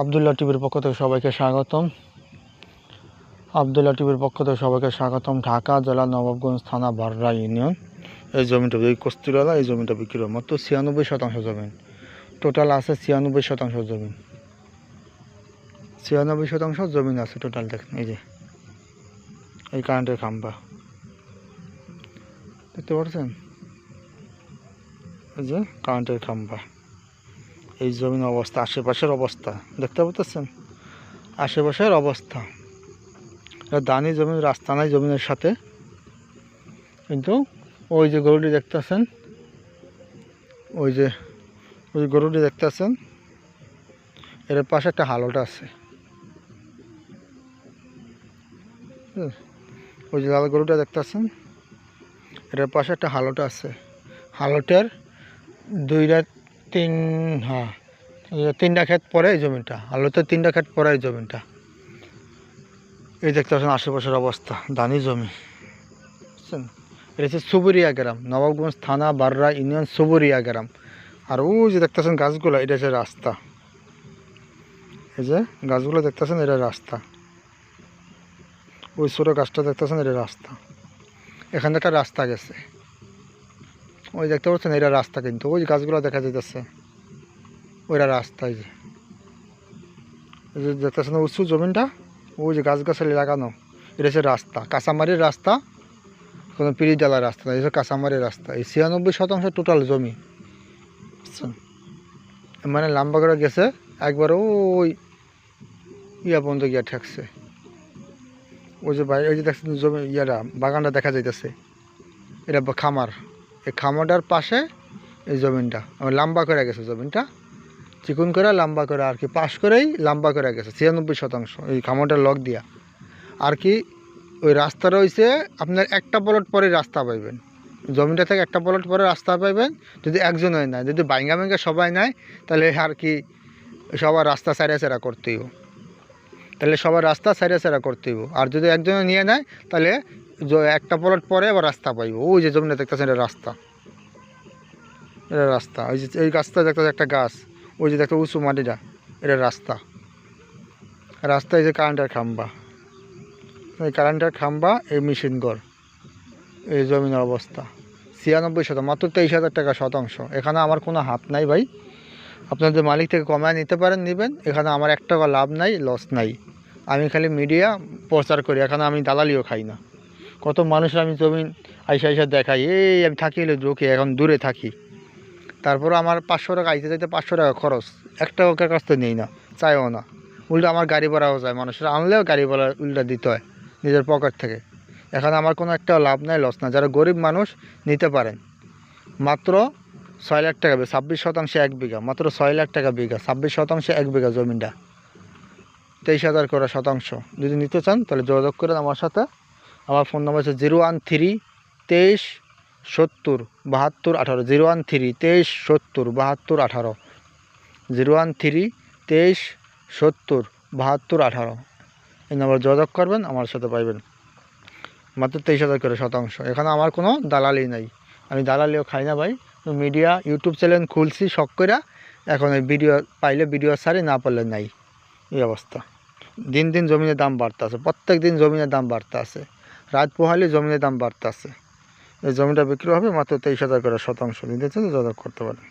আবদুল্লাহ টিভির পক্ষ থেকে সবাইকে স্বাগতম। ঢাকা জেলা নবাবগঞ্জ থানা বাররা ইউনিয়ন। এই জমিটা, এই কস্তুরওয়ালা এই জমিটা বিক্রি হবে মাত্র 96% জমিন। টোটাল আছে 96% জমিন। 96% জমিন আছে টোটাল। দেখেন এই যে এই কারেন্টের খাম্বা দেখতে পাচ্ছেন, এই যে কারেন্টের খাম্বা, এই জমির অবস্থা, আশেপাশের অবস্থা দেখতে পাচ্ছেন, আশেপাশের অবস্থা। দানি জমির, রাস্তা নাই জমিনের সাথে, কিন্তু ওই যে গরুটি দেখতেছেন, ওই যে গরুটি দেখতেছেন, এর পাশে একটা হালট আছে। ওই যে লাল গরুটা দেখতেছেন, এর পাশে একটা হালট আছে। হালটের তিনটা ক্ষেত পরে এই জমিটা, হালটের 3টা ক্ষেত পরে এই জমিটা। এই দেখতে পাচ্ছেন আশেপাশের অবস্থা, দানি জমি, বুঝছেন। এটা হচ্ছে সুবুরিয়া গ্রাম, নবাবগঞ্জ থানা বাররা ইউনিয়ন, সুবুরিয়া গ্রাম। আর ওই যে দেখতেছেন গাছগুলো, এটা হচ্ছে রাস্তা। এই যে গাছগুলো দেখতেছেন, এটা রাস্তা। ওই ছোটো গাছটা দেখতেছেন, এটা রাস্তা। এখান থেকে রাস্তা গেছে, ওই দেখতে পাচ্ছেন, এটা রাস্তা। কিন্তু ওই গাছগুলো দেখা যাইতেছে, ওইটা রাস্তা। এই যে দেখতেছেন উঁচু জমিনটা, ওই যে গাছগাছালি লাগানো, এটা হচ্ছে রাস্তা, কাঁচামারির রাস্তা, কোনো পিড়ি ডালার রাস্তা না, এটা কাঁচামারির রাস্তা। এই 96% টোটাল জমি, বুঝছেন। মানে লম্বা করে গেছে একবার, ওই ইয়া পর্যন্ত গিয়া ঠেকছে। ওই যে বাইরে, ওই যে দেখছেন জমি, ইয়ারা বাগানটা দেখা যাইতেছে, এটা খামার। এই খামারটার পাশে এই জমিনটা লম্বা করে গেছে, জমিনটা চিকুন করে লম্বা করে আর কি, পাশ করেই লম্বা করে গেছে 96% এই খামারটার লক দিয়া। আর কি ওই রাস্তা রয়েছে আপনার একটা প্লট পরে রাস্তা পাইবেন, জমিটা থেকে একটা প্লট পরে রাস্তা পাইবেন। যদি একজনই নেয়, যদি বাইঙ্গা বাইঙ্গা সবাই নেয়, তাহলে আর কি সবার রাস্তা সাইডে সেরা করতে হইব, তাহলে সবার রাস্তা সাইডে সেরা করতে হইব। আর যদি একজনে নিয়ে নেয়, তাহলে একটা প্লট পরে আবার রাস্তা পাইব। ওই যে জমিটা দেখতেছেন, এটা রাস্তা, এটা রাস্তা। ওই যে এই গাছটা দেখতেছে, একটা গাছ, ওই যে দেখতে উঁচু মাটিটা, এটা রাস্তা। রাস্তায় যে কারেন্টের খাম্বা, এই কারেন্টের খাম্বা, এই মেশিন ঘর, এই জমিনের অবস্থা 96%, মাত্র 23,000 টাকা শতাংশ। এখানে আমার কোনো হাত নাই ভাই, আপনাদের মালিক থেকে কমায় নিতে পারেন, নেবেন। এখানে আমার 1 টাকা লাভ নাই, লস নাই। আমি খালি মিডিয়া প্রচার করি, এখানে আমি দালালিও খাই না। কত মানুষের আমি জমিন আইসা দেখাই, এই আমি থাকি এলে ঢুকে, এখন দূরে থাকি, তারপরে আমার 500 টাকা আইতে যাইতে 500 টাকা খরচ, 1 টাকার কাছ থেকে নেই না, চাইও না। উল্টা আমার গাড়ি ভাড়াও যায়, মানুষের আনলেও গাড়ি ভাড়া উল্টা দিতে হয় নিজের পকেট থেকে। এখানে আমার কোনো একটা লাভ নাই, লস না। যারা গরিব মানুষ নিতে পারেন, মাত্র 6 লাখ টাকা, 26% 1 বিঘা, মাত্র 6 লাখ টাকা বিঘা, 26% 1 বিঘা জমিনটা, 23,000 করে শতাংশ। যদি নিতে চান তাহলে যোগাযোগ করেন আমার সাথে। আমার ফোন নাম্বার হচ্ছে 013-23-70-72-18, 013-23-70-72-18, 013-23-70-72-18। এই নাম্বার যোগাযোগ করবেন, আমার সাথে পাইবেন। মাত্র 23,000 করে শতাংশ। এখানে আমার কোনো দালালি নাই, আমি দালালিও খাই না ভাই। মিডিয়া ইউটিউব চ্যানেল খুলছি শখ করে, এখন এই ভিডিও পাইলে ভিডিও ছাড়ি, না পারলে নাই, এই অবস্থা। দিন দিন জমিনের দাম বাড়তে আছে, প্রত্যেক দিন জমিনের দাম বাড়তে আছে, রাত পোহালে জমিনের দাম বাড়তে আছে। এই জমিটা বিক্রি হবে মাত্র 23,000 করে শতাংশ। নিতে চাইলে যোগাযোগ করতে পারেন।